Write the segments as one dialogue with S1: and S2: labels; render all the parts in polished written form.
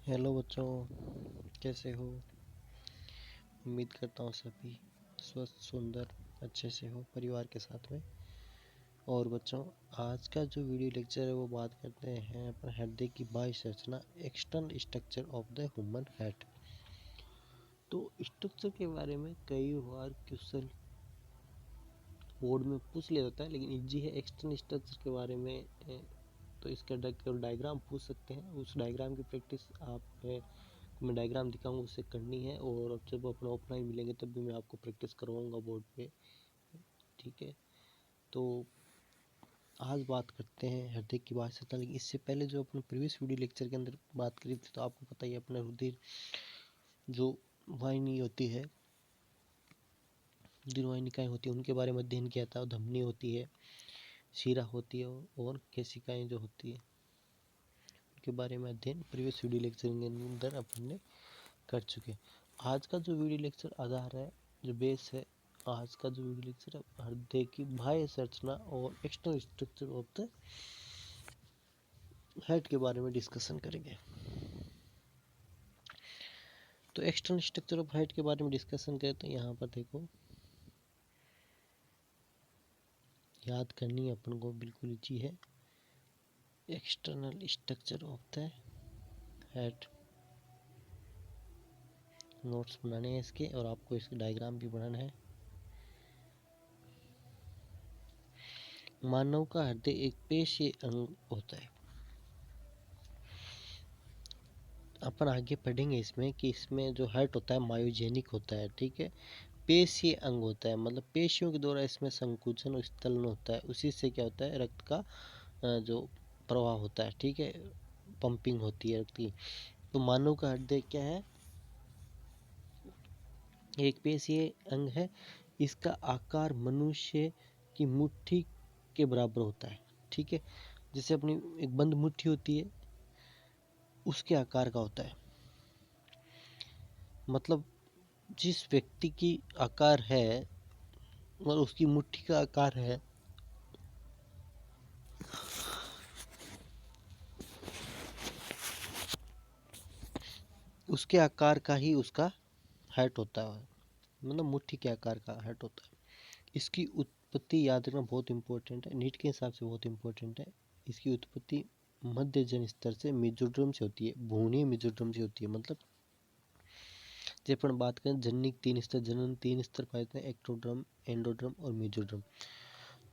S1: Hello बच्चों, कैसे हो? उम्मीद करता हूँ सभी स्वस्थ, सुंदर, अच्छे से हो परिवार के साथ में। और बच्चों, आज का जो वीडियो लेक्चर है वो बात करते हैं अपन हृदय की बाह्य संरचना, external structure of the human heart. तो स्ट्रक्चर के बारे में कई बार क्वेश्चन बोर्ड में पूछ लिया जाता है, लेकिन इजी है एक्सटर्नल स्ट्रक्चर के बारे में। तो इसका केवल डायग्राम पूछ सकते हैं, उस डायग्राम की प्रैक्टिस आप मैं डायग्राम दिखाऊंगा उससे करनी है। और जब अपना ऑफलाइन मिलेंगे तब भी मैं आपको प्रैक्टिस करवाऊंगा बोर्ड पे, ठीक है। तो आज बात करते हैं हृदय की बाह्य संरचना। लेकिन इससे पहले जो अपने प्रीवियस वीडियो लेक्चर के अंदर बात करी थी, तो आपको पता ही है अपना हृदय जो वाहिनी होती है, वाहिनिकाएँ होती है, उनके बारे में अध्ययन किया था। धमनी होती है, शिरा होती है और केशिकाएँ जो होती है उनके बारे में अध्ययन प्रीवियस वीडियो लेक्चर के अंदर अपन ने कर चुके। आज का जो वीडियो लेक्चर आधार है, जो बेस है, आज का जो वीडियो लेक्चर है हृदय की बाह्य संरचना और external structure of the heart के बारे में डिस्कशन करेंगे। तो एक्सटर्नल स्ट्रक्चर ऑफ हार्ट के बारे में डिस्कशन करें तो यहाँ पर देखो, याद करनी है अपन को, बिल्कुल इजी है। External structure of the heart, notes बनाने हैं इसके और आपको इसके डायग्राम भी बनाना है। मानव का हृदय एक पेशीय अंग होता है। अपन आगे पढ़ेंगे इसमें कि इसमें जो हार्ट होता है मायोजेनिक होता है, ठीक है। पेशीय अंग होता है, मतलब पेशियों के द्वारा इसमें संकुचन और स्थलन होता है, उसी से क्या होता है, रक्त का जो प्रवाह होता है, ठीक है, पंपिंग होती है रक्त की। तो मानव का हृदय क्या है, एक पेशीय अंग है। इसका आकार मनुष्य की मुट्ठी के बराबर होता है, ठीक है। जैसे अपनी एक बंद मुट्ठी होती है, उसके आकार का होता है। मतलब जिस व्यक्ति की आकार है, मतलब उसकी मुट्ठी का आकार है, उसके आकार का ही उसका हार्ट होता है, मतलब मुट्ठी के आकार का हार्ट होता है। इसकी उत्पत्ति याद रखना बहुत इंपॉर्टेंट है, नीट के हिसाब से बहुत इंपॉर्टेंट है। इसकी उत्पत्ति मध्य जन स्तर से मेजोड्रम से होती है, भ्रूणीय मेजोड्रम से होती है। मतलब जब अपन बात करें जननिक तीन स्तर, जनन तीन स्तर पाए जाते हैं, एक्टोड्रम, एंडोड्रम और मेजोड्रम।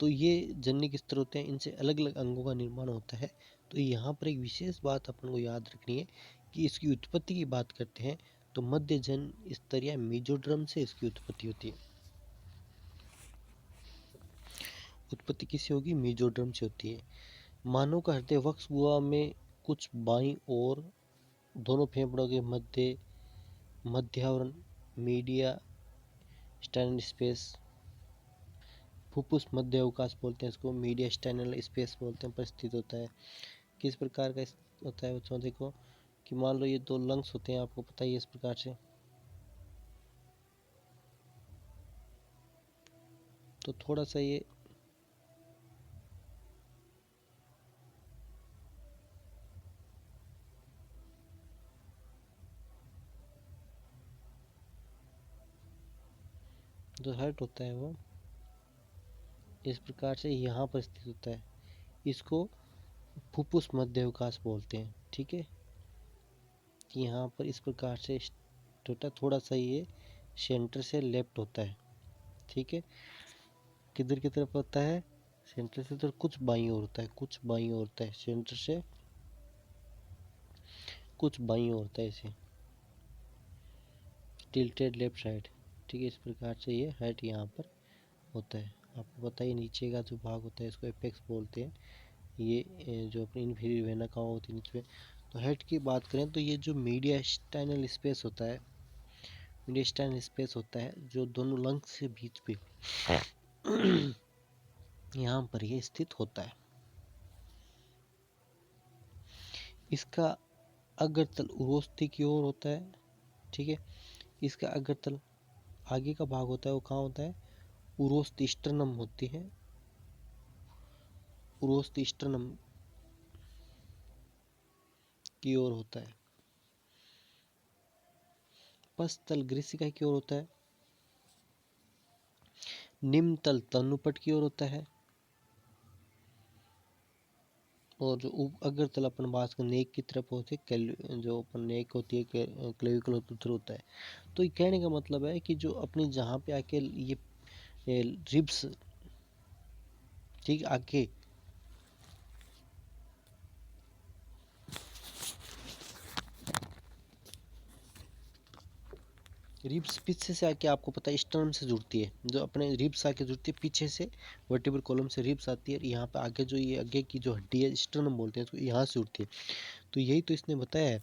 S1: तो ये जननिक स्तर होते हैं, इनसे अलग अलग अंगों का निर्माण होता है। तो यहाँ पर एक विशेष बात अपन को याद रखनी है कि इसकी उत्पत्ति की बात करते हैं तो मध्य जन स्तर या मेजोड्रम से इसकी उत्पत्ति होती है। उत्पत्ति किससे होगी, मेजोड्रम से होती है। मानव का हृदय वक्ष गुहा में कुछ बाईं और दोनों फेफड़ों के मध्य मध्यावरण मीडिया स्टाइनल स्पेस, फुफ्फुस मध्य अवकाश बोलते हैं इसको, मीडिया स्टाइनल स्पेस बोलते हैं, पर स्थित होता है। किस प्रकार का होता है बच्चों, देखो कि मान लो ये दो लंग्स होते हैं, आपको पता ही है इस प्रकार से। तो थोड़ा सा ये जो हार्ट होता है वो इस प्रकार से यहाँ पर स्थित होता है। इसको फुफ्फुस मध्य अवकाश बोलते हैं, ठीक है। कि यहाँ पर इस प्रकार से होता है, थोड़ा सा ये सेंटर से लेफ्ट होता है, ठीक है। किधर की तरफ होता है, सेंटर से तो कुछ बाईं ओर होता है, कुछ बाईं ओर होता है, सेंटर से कुछ बाईं ओर होता है, इसे टिल्टेड लेफ्ट साइड, ठीक है। इस प्रकार से ये हार्ट यहाँ पर होता है। आपको पता ही नीचे का जो भाग होता है इसको एपेक्स बोलते हैं। ये जो अपनी इन्फीरियर वेना का होती है नीचे। तो हेड की बात करें तो ये जो मीडियास्टाइनल स्पेस होता है, मीडियास्टाइनल स्पेस होता है जो दोनों लंग्स के बीच पे यहाँ पर ये स्थित होता है। इसका अग्रतल उरोस्थि की ओर होता है, ठीक है। इसका अग्रतल आगे का भाग होता है वो कहाँ होता है, उरोस्थि स्टर्नम होती है, उरोस्थि स्टर्नम की ओर होता है। पश्च तल ग्रीसिका की ओर होता है, निम्न तल तनुपट की ओर होता है, और जो अगर तल अपन बात करें नेक की तरफ होती है, जो अपन नेक होती है क्लेविकल उधर होता है। तो ये कहने का मतलब है कि जो अपनी जहाँ पे आके ये रिब्स, ठीक आके रिब्स पीछे से आके आपको पता है स्टर्न से जुड़ती है, जो अपने रिब्स आके जुड़ती है पीछे से, वर्टिब्रल कॉलम से रिब्स आती है, और यहाँ पे आगे जो ये आगे की जो हड्डी है स्टर्नम बोलते हैं, तो यहाँ से जुड़ती है। तो यही तो इसने बताया है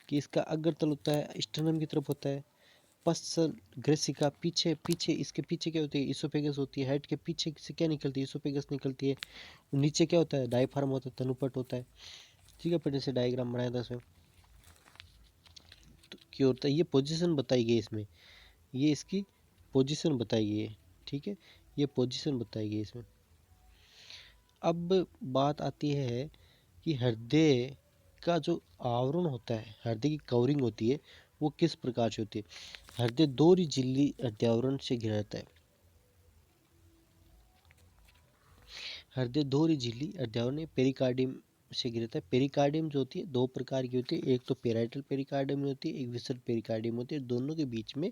S1: कि इसका अग्रतल होता है स्टर्नम की तरफ होता है, पश्चल ग्रेसिका पीछे, पीछे इसके पीछे क्या होती है, इसोफेगस होती है, हेड के पीछे से क्या निकलती है, इसोफेगस निकलती है, नीचे क्या होता है, डायफ्राम होता है, तनुपट होता है। ठीक है, पर जैसे डायग्राम बनाया था इसमें, तो क्या होता है, ये पोजीशन बताई गई इसमें, ये इसकी पोजीशन बताई गई है। ठीक है, ये पोजीशन बताई गई इसमें। अब बात आती है कि हृदय का जो आवरण होता है, हृदय की कवरिंग होती है, वो किस प्रकार से होती है। हृदय दोहरी झिल्ली हृदयावरण से घिरा रहता है। हृदय दोहरी झिल्ली हृदयावरण पेरिकार्डियम से घिरा रहता है। पेरिकार्डियम जो होती है दो प्रकार की होती है, एक तो पेराइटल पेरिकार्डियम होती है, एक विसरल पेरिकार्डियम होती है। दोनों के बीच में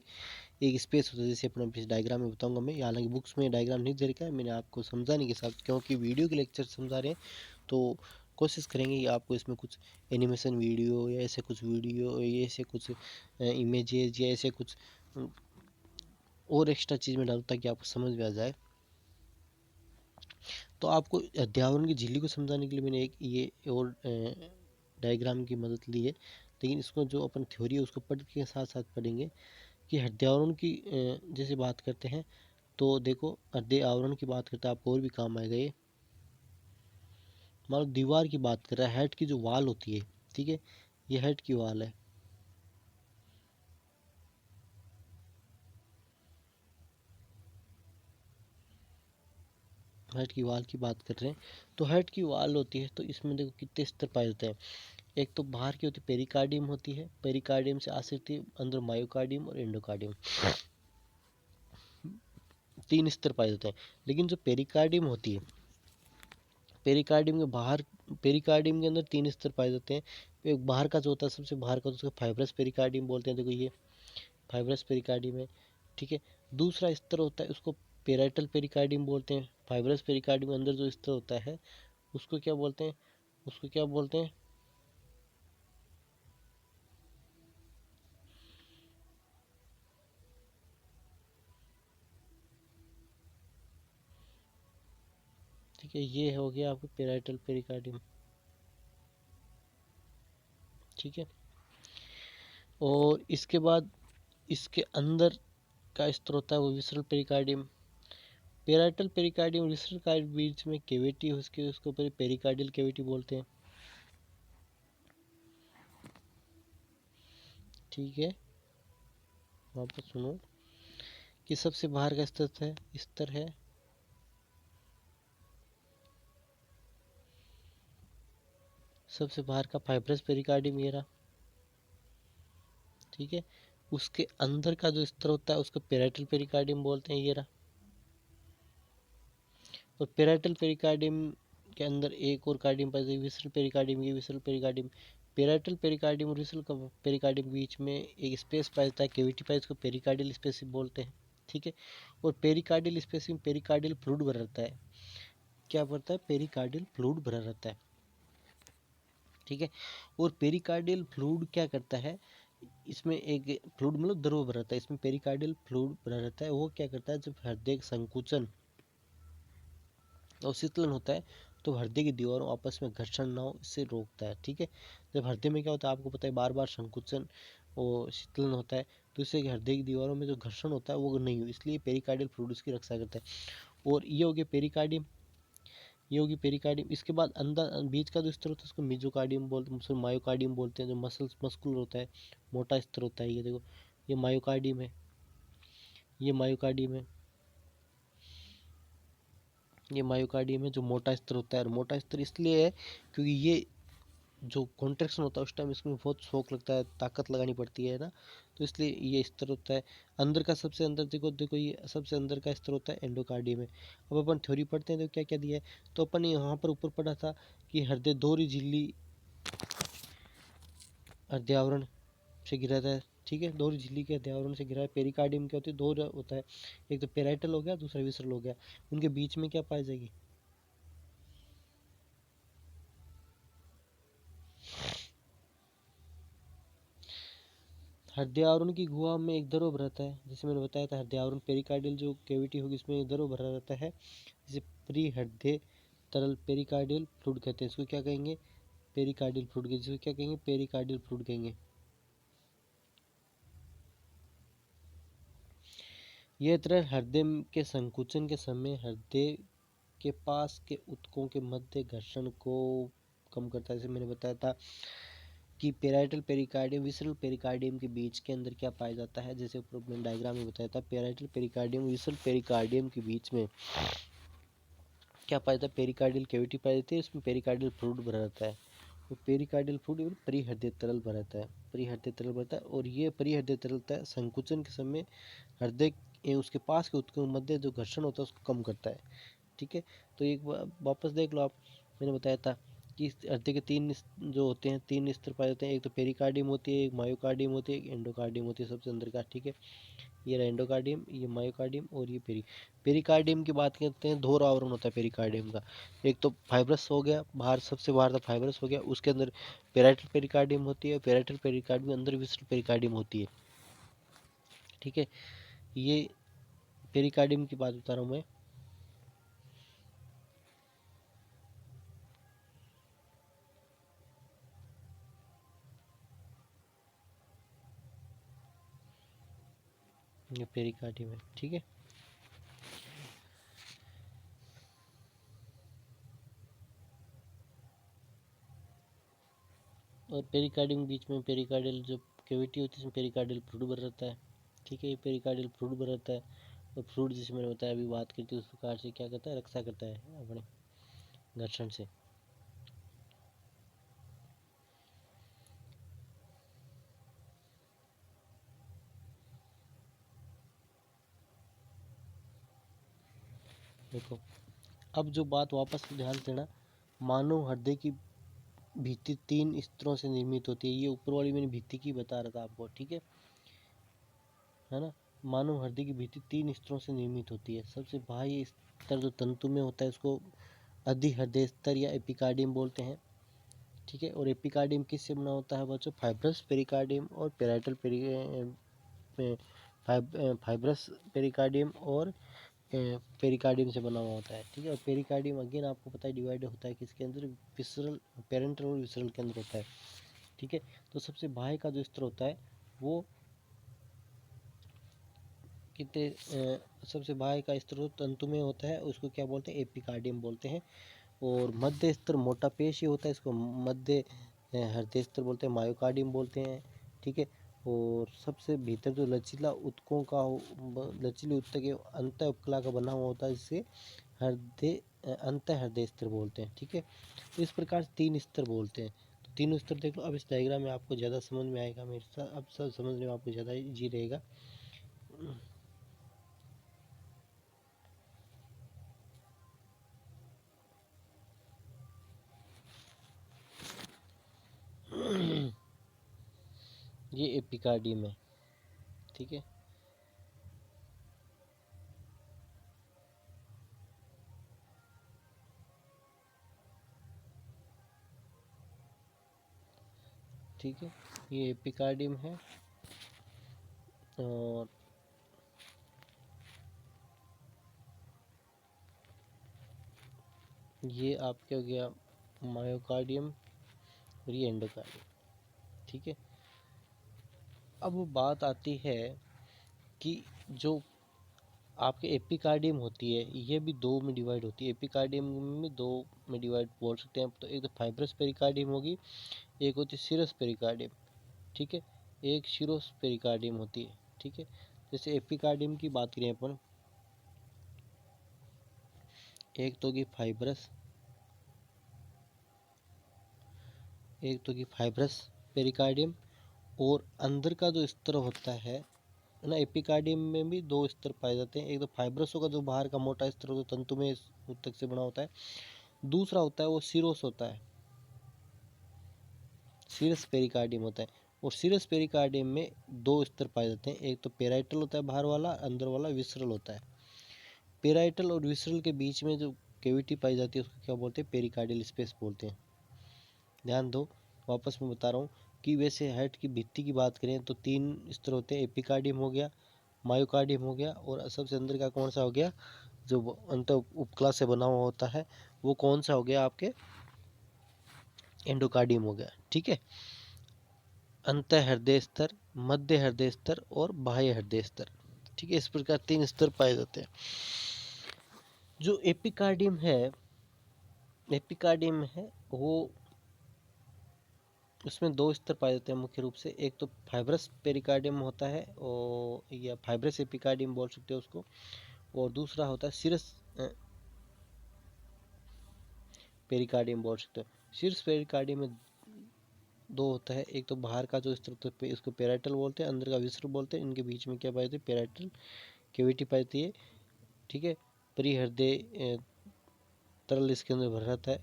S1: एक स्पेस होता है, जैसे अपना इस डायग्राम में बताऊंगा मैं। हालांकि बुक्स में डायग्राम नहीं दे रखा है, मैंने आपको समझाने के साथ, क्योंकि वीडियो के लेक्चर समझा रहे हैं, तो कोशिश करेंगे कि आपको इसमें कुछ एनिमेशन वीडियो या ऐसे कुछ वीडियो या ऐसे कुछ इमेजेस या ऐसे कुछ और एक्स्ट्रा चीज़ में डालूँ ताकि आपको समझ में आ जाए। तो आपको अध्यावरण की झिल्ली को समझाने के लिए मैंने एक ये और डायग्राम की मदद ली है, लेकिन इसको जो अपन थ्योरी है उसको पढ़ के साथ साथ पढ़ेंगे कि हृदय आवरण की जैसे बात करते हैं, तो देखो हृदय आवरण की बात करते हैं, आपको और भी काम आएगा ये। मान लो दीवार की बात कर रहा है, हेड की जो वाल होती है, ठीक है, ये हेड की वाल है, हेड की वाल की बात कर रहे हैं। तो हेड की वाल होती है, तो इसमें देखो कितने स्तर पाए जाते हैं। एक तो बाहर की होती है पेरिकार्डियम होती है, पेरिकार्डियम से आश्रित अंदर मायोकार्डियम और एंडोकार्डियम, तीन स्तर पाए जाते हैं। लेकिन जो पेरिकार्डियम होती है, पेरिकार्डियम के बाहर, पेरिकार्डियम के अंदर तीन स्तर पाए जाते हैं। एक बाहर का जो होता है, सबसे बाहर का, उसको फाइब्रस पेरिकार्डियम बोलते हैं। देखो ये फाइब्रस पेरिकार्डियम है, ठीक है। दूसरा स्तर होता है उसको पेराइटल पेरिकार्डियम बोलते हैं। फाइब्रस पेरिकार्डियम के अंदर जो स्तर होता है उसको क्या बोलते हैं, उसको क्या बोलते हैं, ठीक है, ये हो गया आपको पेराइटल पेरिकार्डियम। ठीक है, और इसके बाद इसके अंदर का स्तर होता है वो विसरल पेरिकार्डियम। पेराइटल पेरिकार्डियम और विसरल के बीच में कैविटी, उसके उसको पेरिकार्डियल कैविटी बोलते हैं। ठीक है, वापस सुनो कि सबसे बाहर का स्तर है सबसे बाहर का फाइब्रस पेरिकार्डियम, ये रहा। ठीक है, उसके अंदर का जो स्तर होता है उसको पेराइटल पेरिकार्डियम बोलते हैं, ये रहा। और पेराइटल पेरिकार्डियम के अंदर एक और कार्डियम पाई जाती है, विसरल पेरिकार्डियम। ये विसरल पेरिकार्डियम, पेराइटल पेरिकार्डियम और विसरल पेरिकार्डियम के बीच में एक स्पेस पाया जाता है, कैविटी पाई, इसको पेरिकार्डियल स्पेस बोलते हैं। ठीक है, और पेरिकार्डियल स्पेस में पेरिकार्डियल फ्लूइड भरा रहता है। क्या भरता है, पेरिकार्डियल फ्लूइड भरा रहता है। ठीक है, और पेरिकार्डियल फ्लूइड क्या करता है, इसमें एक फ्लूइड मतलब द्रव भरा रहता है, इसमें पेरिकार्डियल फ्लूइड भरा रहता है। वो क्या करता है, जब हृदय संकुचन और शीतलन होता है तो हृदय की दीवारों आपस में घर्षण ना हो, इससे रोकता है। ठीक है, जब हृदय में क्या होता है आपको पता है, बार बार संकुचन और शीतलन होता है, तो इससे हृदय की दीवारों में जो घर्षण होता है वो नहीं हो, इसलिए पेरिकार्डियल फ्लूइड उसकी रक्षा करता है। और ये हो गया पेरिकार्डियम, ये होगी पेरिकार्डियम। इसके बाद अंदर बीच का जो स्तर होता है उसको मेसोकार्डियम बोलते हैं, उसको मायोकार्डियम बोलते हैं, जो मस्कुलर होता है, मोटा स्तर होता है। ये देखो, ये मायोकार्डियम है, ये मायोकार्डियम है, ये मायोकार्डियम है जो मोटा स्तर होता है। और मोटा स्तर इसलिए है क्योंकि ये जो कॉन्ट्रैक्शन होता है उस टाइम इसमें बहुत शौक लगता है, ताकत लगानी पड़ती है ना, तो इसलिए ये स्तर होता है। अंदर का सबसे अंदर देखो देखो ये सबसे अंदर का स्तर होता है एंडोकार्डियम में। अब अपन थ्योरी पढ़ते हैं तो क्या क्या दिया है, तो अपन यहाँ पर ऊपर पढ़ा था कि हृदय दोहरी झिल्ली हृदयावरण से घिरा रहता है, ठीक है, दोहरी झिल्ली के हृदयावरण से घिरा है। पेरिकार्डियम क्या होती है, दो होता है, एक तो पेराइटल हो गया, दूसरा विसरल हो गया। उनके बीच में क्या पाई जाएगी, हृदयावरण की गुहा में एक द्रव रहता है, जैसे मैंने बताया था हृदयावरण पेरिकार्डियल जो कैविटी होगी इसमें एक द्रव भरा रहता है, जिसे प्री हृदय तरल पेरिकार्डियल फ्लूइड कहते हैं। इसको क्या कहेंगे, पेरिकार्डियल फ्लूइड, जिसको क्या कहेंगे, पेरिकार्डियल फ्लूइड कहेंगे। यह तरल हृदय के संकुचन के समय हृदय के पास के ऊतकों के मध्य घर्षण को कम करता है। जैसे मैंने बताया था कि पेराइटल पेरिकार्डियम विसरल पेरिकार्डियम के बीच के अंदर क्या पाया जाता है, जैसे ऊपर मैंने डायग्राम में बताया था, पेराइटल पेरिकार्डियम विसरल पेरिकार्डियम के बीच में क्या पाया जाता है, पेरिकार्डियल कैविटी पाई जाती है, इसमें पेरिकार्डियल फ्लूइड भरा रहता है। तो पेरिकार्डियल फ्लूइड परिहृदय तरल भरा रहता है, परिहृदय तरल भरता है, और ये परिहृदय तरलता संकुचन के समय हृदय उसके पास के ऊतकों के मध्य जो घर्षण होता है उसको कम करता है, ठीक है। तो एक वापस देख लो आप, मैंने बताया था कि हृदय के तीन जो होते हैं, तीन स्तर पाए जाते हैं, एक तो पेरिकार्डियम होती है, एक मायोकार्डियम होती है, एक एंडोकार्डियम होती है सबसे अंदर का, ठीक है। ये रहा एंडोकार्डियम, ये मायोकार्डियम, और ये पेरिकार्डियम की बात करते हैं, धोर आवरण होता है पेरिकार्डियम का। एक तो फाइब्रस हो गया, बाहर सबसे बाहर का फाइब्रस हो गया, उसके अंदर पेराइटल पेरिकार्डियम होती है, पेराइटल पेरिकार्डियम के अंदर विसरल पेरिकार्डियम होती है, ठीक है। ये पेरिकार्डियम की बात बता रहा हूँ मैं। ये पेरिकार्डियम है, ठीक है। और पेरिकार्डियम बीच में पेरिकार्डियल जो कैविटी होती है उसमें पेरिकार्डियल फ्लूइड भरा रहता है, ठीक है। ये पेरिकार्डियल फ्लूइड भरा रहता है, और फ्लूइड जिसे मैंने बताया अभी बात करती है उस प्रकार से क्या करता है, रक्षा करता है अपने घर्षण से। देखो अब जो बात वापस ध्यान देना, मानव हृदय की भित्ति तीन स्तरों से निर्मित होती है, ये ऊपर वाली मैंने भित्ति की बता रहा था आपको, ठीक है ना। मानव हृदय की भित्ति तीन स्तरों से निर्मित होती है। सबसे बाह्य स्तर जो तंतु में होता है उसको अधि हृदय स्तर या एपिकार्डियम बोलते हैं, ठीक है। और एपिकार्डियम किससे बना होता है बच्चों, फाइब्रस पेरिकार्डियम और पेराइटल फाइब्रस पेरिकार्डियम और पेरिकार्डियम से बना हुआ होता है, ठीक है। और पेरिकार्डियम अगेन आपको पता है डिवाइड होता है किसके अंदर, विसरल पेरेंटल और विसरल के अंदर होता है, ठीक है। तो सबसे बाहर का जो स्तर होता है वो कितने सबसे बाहर का स्तर तंतु में होता है, उसको क्या बोलते हैं, एपिकार्डियम बोलते हैं। और मध्य स्तर मोटा पेशी होता है, इसको मध्य हृदय स्तर बोलते हैं, मायोकार्डियम बोलते हैं, ठीक है। और सबसे भीतर जो लचीला ऊतकों का लचीले ऊतक के अंत उपकला का बना हुआ होता है, जिसे हृदय अंत हृदय स्तर बोलते हैं, ठीक है। तो इस प्रकार से तीन स्तर बोलते हैं। तो तीनों स्तर देख लो, अब इस डायग्राम में आपको ज़्यादा समझ में आएगा, मेरे साथ अब सब समझने में आपको ज़्यादा ईजी रहेगा। ये एपिकार्डियम है, ठीक है। ठीक है, ये एपिकार्डियम है। और ये आपके हो गया मायोकार्डियम, और ये एंडोकार्डियम, ठीक है। अब वो बात आती है कि जो आपके एपिकार्डियम होती है ये भी दो में डिवाइड होती है, एपिकार्डियम में दो में डिवाइड बोल सकते हैं। तो एक तो फाइब्रस पेरिकार्डियम होगी, एक होती है सिरस पेरिकार्डियम, ठीक है। एक शिरोस पेरिकार्डियम होती है, ठीक है। जैसे एपिकार्डियम की बात करें अपन, एक तो होगी फाइब्रस एक तो कि फाइब्रस पेरिकार्डियम, और अंदर का जो स्तर होता है ना, एपिकार्डियम में भी दो स्तर पाए जाते हैं। एक तो फाइब्रस होगा जो बाहर का मोटा स्तर होता है, तंतुमय ऊतक से बना होता है। दूसरा होता है वो सीरोस होता है, सीरस पेरिकार्डियम होता है। और सीरस पेरिकार्डियम में दो स्तर पाए जाते हैं, एक तो पेराइटल होता है बाहर वाला, अंदर वाला विसरल होता है। पेराइटल और विसरल के बीच में जो कैविटी पाई जाती है उसको क्या बोलते हैं, पेरिकार्डियल स्पेस बोलते हैं। ध्यान दो, वापस मैं बता रहा हूँ कि वैसे हार्ट की भित्ति की बात करें तो तीन स्तर होते हैं, एपिकार्डियम हो गया, मायोकार्डियम हो गया, और सबसे अंदर का कौन सा हो गया, जो अंत उपकला से बना हुआ होता है वो कौन सा हो गया, आपके एंडोकार्डियम हो गया। ठीक है, अंत हृदय स्तर, मध्य हृदय स्तर और बाह्य हृदय स्तर। ठीक है, इस प्रकार तीन स्तर पाए जाते हैं। जो एपिकार्डियम है वो, उसमें दो स्तर पाए जाते हैं मुख्य रूप से। एक तो फाइब्रस पेरिकार्डियम होता है, और या फाइब्रस एपिकार्डियम बोल सकते हो उसको, और दूसरा होता है सिरस पेरिकार्डियम बोल सकते हो। सिरस पेरिकार्डियम में दो होता है, एक तो बाहर का जो स्तर होता है इसको पेराइटल बोलते हैं, अंदर का विसर बोलते हैं। इनके बीच में क्या पाई जाती है, पेराइटल कैविटी पाई जाती है। ठीक है, परिहृदय तरल इसके अंदर भर रहता है।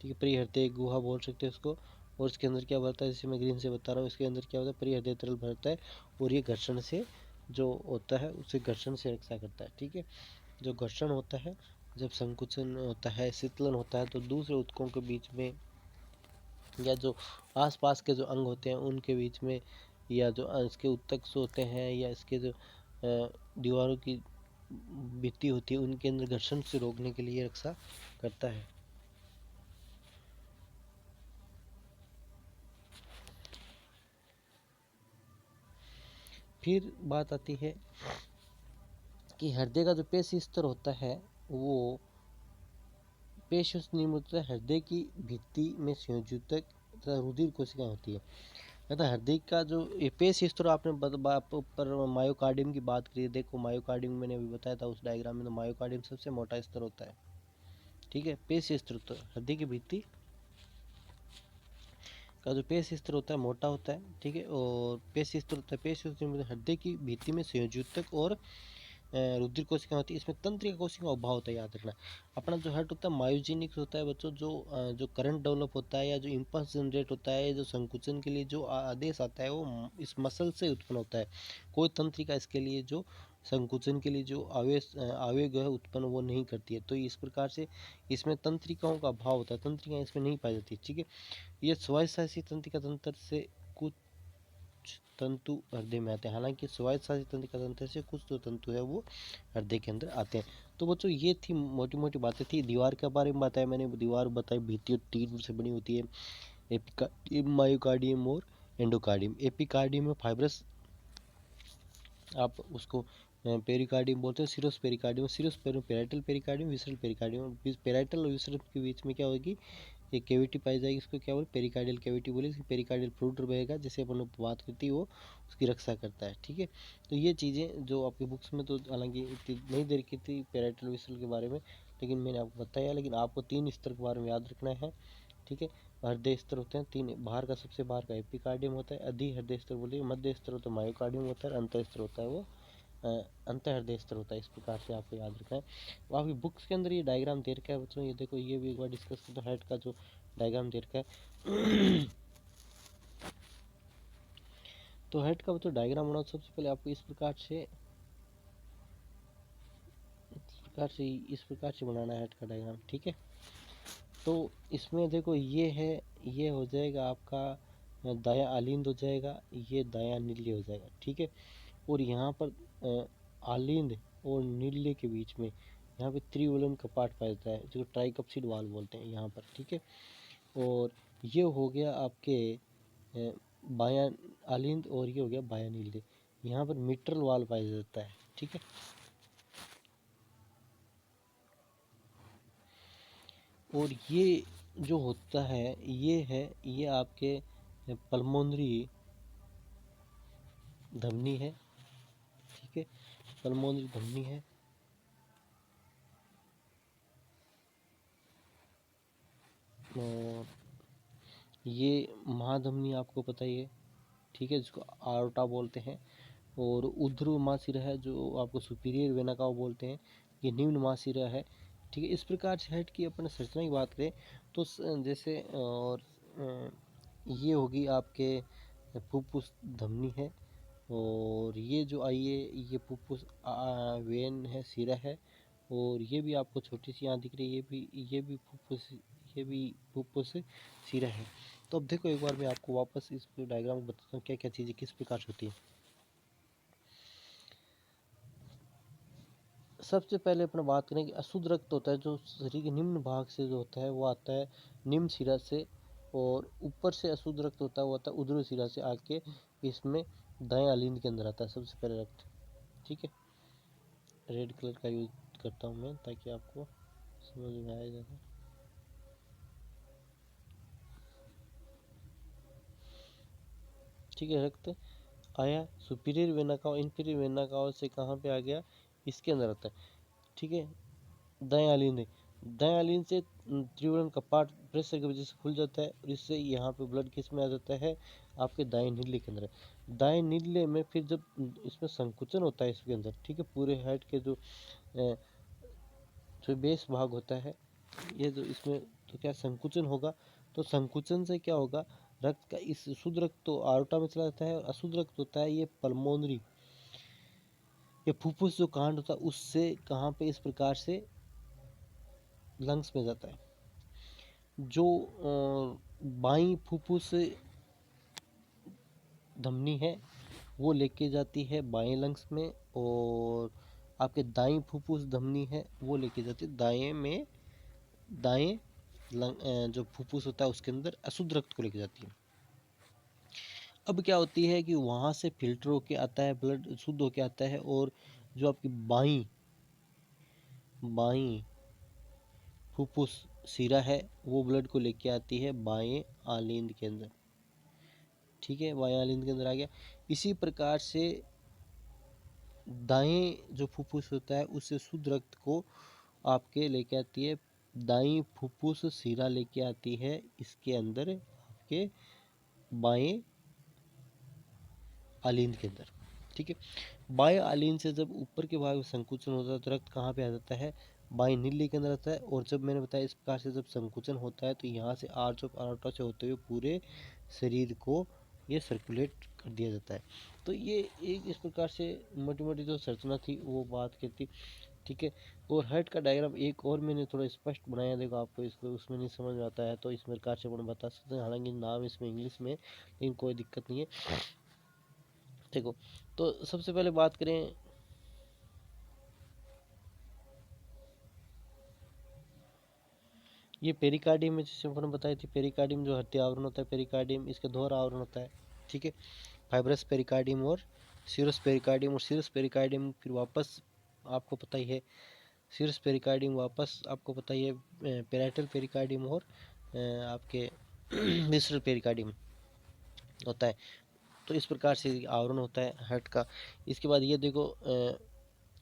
S1: ठीक है, परिहृदय गुहा बोल सकते हैं उसको। और इसके अंदर क्या भरता है, जैसे मैं ग्रीन से बता रहा हूँ, इसके अंदर क्या होता है, परिहृदय तरल भरता है, और ये घर्षण से जो होता है उसे घर्षण से रक्षा करता है। ठीक है, जो घर्षण होता है, जब संकुचन होता है, शीतलन होता है, तो दूसरे ऊतकों के बीच में या जो आसपास के जो अंग होते हैं उनके बीच में, या जो इसके ऊतक होते हैं, या इसके जो दीवारों की भित्ति होती है उनके अंदर घर्षण से रोकने के लिए रक्षा करता है। फिर बात आती है कि हृदय का जो पेशी स्तर होता है वो पेशी निर्मित हृदय की भित्ति में संयोजक तथा रुधिर कोशिका होती है। तथा हृदय का जो पेशी स्तर, आपने पर मायोकार्डियम की बात करी, देखो मायोकार्डियम मैंने अभी बताया था उस डायग्राम में, तो मायोकार्डियम सबसे मोटा स्तर होता है। ठीक है, पेशी स्तर तो हृदय की भित्ति का जो पेशी स्तर होता है मोटा होता है। ठीक है, और पेशी स्तर होता है, पेशी स्तर हृदय की भित्ति में संयोजक और रुधिर कोशिका होती है। इसमें तंत्रिका कोशिका का अभाव होता है, याद रखना। अपना जो हार्ट होता है मायोजेनिक होता है बच्चों, जो करंट डेवलप होता है या जो इम्पल्स जनरेट होता है, जो संकुचन के लिए जो आदेश आता है वो इस मसल से उत्पन्न होता है। कोई तंत्रिका इसके लिए जो संकुचन के लिए जो आवेग है उत्पन्न वो नहीं करती है। तो इस प्रकार से इसमें तंत्रिकाओं का अभाव होता है, तंत्रिका इसमें नहीं पाई जाती। ठीक है, ये स्वायत्तशासी तंत्रिका तंत्र से कुछ तंतु हृदय में आते हैं। हालांकि स्वायत्तशासी तंत्रिका तंत्र से कुछ जो तंतु है वो हृदय के अंदर आते हैं। तो बच्चों ये थी मोटी मोटी बातें थी। दीवार के बारे में बताया मैंने, दीवार बताई भित्ति तीन से बनी होती है, एपिकार्डियम, मायोकार्डियम और एंडोकार्डियम। एपिकार्डियम में फाइब्रस, आप उसको पेरिकार्डियम बोलते हैं, serous pericardium, parietal pericardium, visceral pericardium. Parietal और विसरल के बीच में क्या होगी, एक कैविटी पाई जाएगी, इसको क्या बोले, पेरिकार्डियल कैविटी बोले। पेरिकार्डियल फ्लूइड बहेगा, जैसे अपन लोग बात करती है वो उसकी रक्षा करता है। ठीक है, तो ये चीज़ें जो आपकी बुक्स में तो हालांकि इतनी नहीं दे रखी थी पेराइटल विसरल के बारे में, लेकिन मैंने आपको बताया। लेकिन आपको तीन स्तर के बारे में याद रखना है। ठीक है, हृदय स्तर होते हैं तीन, बाहर का सबसे बाहर का एपिकार्डियम होता है, अधि हृदय स्तर बोलिए, मध्य स्तर होता है मायोकार्डियम होता है, अंत स्तर होता है वो अंत हृदय स्तर होता है। इस प्रकार से आपको याद रखना है। वो आपकी बुक्स के अंदर ये डायग्राम दे रखा है बच्चों, ये देखो, ये भी एक बार डिस्कस कर दो। हेड का जो डायग्राम दे रखा है तो हेड का बच्चों डायग्राम बनाओ। सबसे पहले आपको इस प्रकार से बनाना है हेड का डायग्राम। ठीक है, तो इसमें देखो ये है, ये हो जाएगा आपका दाया आलिंद हो जाएगा, ये दाया नील्य हो जाएगा। ठीक है, और यहाँ पर आलिंद और नील्य के बीच में यहाँ पे त्रिवलन कपाट पाया जाता है, जो ट्राइकप्सिड वाल बोलते हैं यहाँ पर। ठीक है, और ये हो गया आपके बायां आलिंद, और ये हो गया बायां नील्य। यहाँ पर मिट्रल वाल पाया जाता है। ठीक है, और ये जो होता है ये आपके पल्मोनरी धमनी है। ठीक है, पल्मोनरी धमनी है, और ये महाधमनी आपको पता ही है, ठीक है, जिसको आर्टा बोलते हैं। और ऊर्ध्व महाशिरा है जो आपको सुपीरियर वेना का बोलते हैं, ये निम्न महाशिरा है, ठीक है। इस प्रकार से हेड की अपन संरचना की बात करें तो जैसे और ये होगी आपके फुफ्फुस धमनी है, और ये जो आई है ये फुफ्फुस वेन है, सिरा है। और ये भी आपको छोटी सी यहाँ दिख रही है, ये भी फुफ्फुस सिरा है। तो अब देखो एक बार मैं आपको वापस इस डायग्राम में बताता हूँ क्या क्या चीज़ें किस प्रकार से होती है। सबसे पहले अपना बात करें कि अशुद्ध रक्त होता है जो शरीर के निम्न भाग से जो होता है वो आता है निम्न शिरा से, और ऊपर से अशुद्ध रक्त होता है वो आता है ऊर्ध्व शिरा से आके इसमें दाएं अलिंद के अंदर आता है सबसे पहले रक्त, ठीक है। रेड कलर का यूज करता हूँ मैं ताकि आपको समझ में आए ज़्यादा। ठीक है, रक्त आया सुपीरियर वेना का, इंफीरियर वेना का से कहाँ पे आ गया, इसके अंदर आता है, ठीक है। दाएं अलिंद है, दाएं अलिंद से त्रिवरण कपाट प्रेशर की वजह से खुल जाता है, और इससे यहाँ पे ब्लड किस में आ जाता है, आपके दाएं नीले के अंदर। दाएं नीले में फिर जब इसमें संकुचन होता है इसके अंदर, ठीक है, पूरे हेड के जो बेस भाग होता है, ये जो इसमें तो क्या संकुचन होगा, तो संकुचन से क्या होगा, रक्त का इस शुद्ध रक्त तो आर्टा में चला जाता है, और अशुद्ध रक्त होता है ये पल्मोनरी या फुफ्फुस जो कांड होता है उससे कहाँ पे इस प्रकार से लंग्स में जाता है। जो बाई फुफ्फुस धमनी है वो लेके जाती है बाएं लंग्स में, और आपके दाएं फुफ्फुस धमनी है वो लेके जाती है दाएं में, दाएं जो फुफ्फुस होता है उसके अंदर अशुद्ध रक्त को लेके जाती है। अब क्या होती है कि वहाँ से फिल्टर होके आता है ब्लड, शुद्ध होके आता है, और जो आपकी बाई बाई फुफ्फुस सिरा है वो ब्लड को लेके आती है बाएं आलिंद के अंदर, ठीक है, बाएं आलिंद के अंदर आ गया। इसी प्रकार से दाएं जो फुफ्फुस होता है उससे शुद्ध रक्त को आपके लेके आती है दाएं फुफ्फुस सिरा लेके आती है इसके अंदर आपके बाएं आलिंद के अंदर, ठीक है। बाएं आलिंद से जब ऊपर के भाग में संकुचन होता है तो रक्त कहाँ पे आ जाता है, बाएं नीले के अंदर आता है। और जब मैंने बताया इस प्रकार से जब संकुचन होता है तो यहाँ से आर्च ऑफ अरोटा से होते हुए पूरे शरीर को ये सर्कुलेट कर दिया जाता है। तो ये एक इस प्रकार से मोटी मोटी जो संरचना थी वो बात की थी, ठीक है। और हेड का डायग्राम एक और मैंने थोड़ा स्पष्ट बनाया, देखो आपको इसको उसमें नहीं समझ में आता है तो इस प्रकार से अपन बता सकते हैं, हालांकि नाम इसमें इंग्लिश में, लेकिन कोई दिक्कत नहीं है। देखो, तो सबसे पहले बात करें, ये पेरिकार्डियम में जैसे अपन बताई थी, पेरिकार्डियम जो हृदय आवरण होता है, पेरिकार्डियम इसके दोहरा आवरण होता है, ठीक है, फाइब्रस पेरिकार्डियम और सीरस पेरिकार्डियम। और सीरस पेरिकार्डियम फिर वापस आपको पता ही है, सीरस पेरिकार्डियम वापस आपको पता ही है पेराइटल पेरिकार्डियम और आपके विसरल पेरिकार्डियम होता है। तो इस प्रकार से आवरण होता है हार्ट का। इसके बाद ये देखो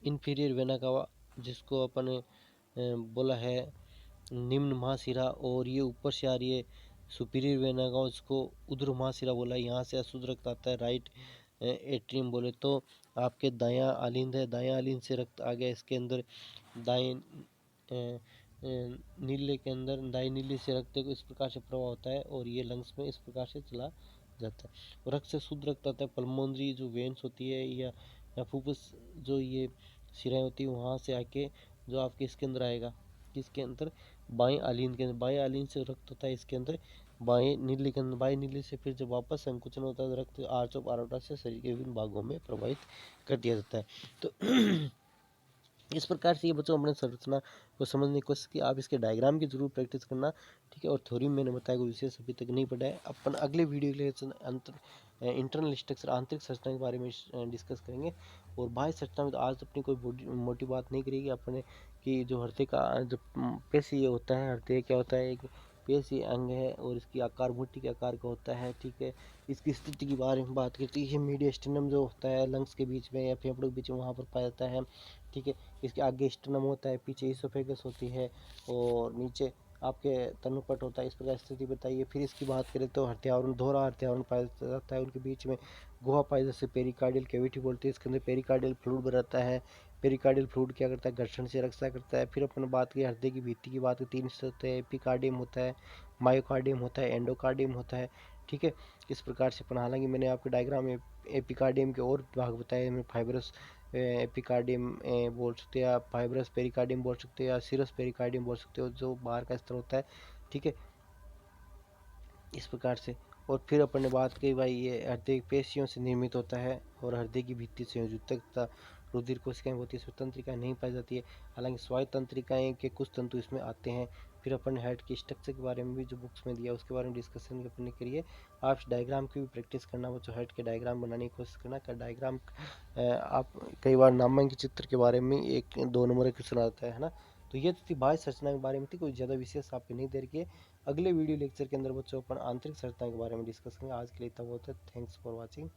S1: इन्फीरियर वेना कावा, जिसको अपन बोला है निम्न महाशिरा, और ये ऊपर से आ रही है सुपीरियर वेना कावा, जिसको ऊर्ध्व महाशिरा बोला है। यहाँ से अशुद्ध रक्त आता है राइट एट्रियम बोले तो, आपके दायां आलिंद है, दायां आलिंद से रक्त आ गया इसके अंदर दाएं नीले के अंदर, दाएं नीले से रक्त को इस प्रकार से प्रवाह होता है, और ये लंग्स में इस प्रकार से चला जाता है। रक्त से शुद्ध रक्त आता है पल्मोनरी जो वेन्स होती है या फुफ्फुस जो ये शिराएँ होती है वहाँ से आके जो आपके इसके अंदर आएगा, किसके अंदर, बाएं आलिंद के अंदर। बाएं आलिंद से रक्त होता है इसके अंदर बाएं नीले के अंदर, बाएं नीले से फिर जब वापस संकुचन होता है तो रक्त आर्च ऑफ अरोटा से शरीर के विभिन्न भागों में प्रवाहित कर दिया जाता है। तो इस प्रकार से ये बच्चों अपने संरचना को समझने की कोशिश की। आप इसके डायग्राम की जरूर प्रैक्टिस करना, ठीक है। और थ्योरी मैंने बताया कोई विशेष अभी तक नहीं पढ़ा है। अपन अगले वीडियो के लिए इंटरनल स्ट्रक्चर आंतरिक संरचना के बारे में डिस्कस करेंगे। और बाह्य संरचना में तो आज अपनी कोई मोटी बात नहीं करेगी अपने कि जो हृदय का जो पेशी होता है, हृदय क्या होता है, एक पेशी अंग है और इसकी आकार मुट्ठी के आकार का होता है, ठीक है। इसकी स्थिति के बारे में बात करती है। मीडियस्टिनम जो होता है लंग्स के बीच में या फेफड़ों के बीच में वहाँ पर पाया जाता है, ठीक है। इसके आगे स्टर्नम होता है, पीछे इसोफेगस होती है, और नीचे आपके तनुपट होता है, इस प्रकार स्थिति बताइए। फिर इसकी बात करें तो हत्यावरण, दोहरा हत्यावरण पाया जाता है, उनके बीच में गुहा पाई जैसे पेरिकार्डियल कैविटी बोलते हैं, इसके अंदर पेरिकार्डियल फ्लूइड रहता है। पेरिकार्डियल फ्लूइड क्या करता है, घर्षण से रक्षा करता है। फिर अपन बात की हृदय की भित्ति की बात की, 3 हिस्से होते हैं, एपिकार्डियम होता है, मायोकार्डियम होता है, एंडोकार्डियम होता है। ठीक है, इस प्रकार से अपन, हालांकि मैंने आपके डायग्राम में एपिकार्डियम के और भाग बताए, मैं फाइब्रस एपिकार्डियम बोल सकते हैं, या फाइब्रस पेरिकार्डियम बोल सकते हो, या सिरस पेरिकार्डियम बोल सकते हो, जो बाहर का स्तर होता है। ठीक है, इस प्रकार से। और फिर अपन ने बात की भाई, ये हृदय पेशियों से निर्मित होता है और हृदय की भित्ति से तथा रुधिर कोशिकाएं होती है, इसमें तंत्रिका नहीं पाई जाती है, हालांकि स्वायु तंत्रिकाएं के कुछ तंतु इसमें आते हैं। फिर अपन ने हार्ट की स्ट्रक्चर के बारे में भी जो बुक्स में दिया उसके बारे में डिस्कशन करने के लिए आप डायग्राम की भी प्रैक्टिस करना, बच्चों हार्ट के डायग्राम बनाने की कोशिश करना। का डायग्राम आप कई बार नामांकित चित्र के बारे में 1-2 नंबर का क्वेश्चन आता है ना। तो ये तो थी बाह्य संरचना के बारे में, थी कोई ज़्यादा विशेष आपके नहीं दे रखी है। अगले वीडियो लेक्चर के अंदर बच्चों अपन आंतरिक संरचना के बारे में डिस्कस करेंगे। आज के लिए इतना बहुत है। Thanks for watching.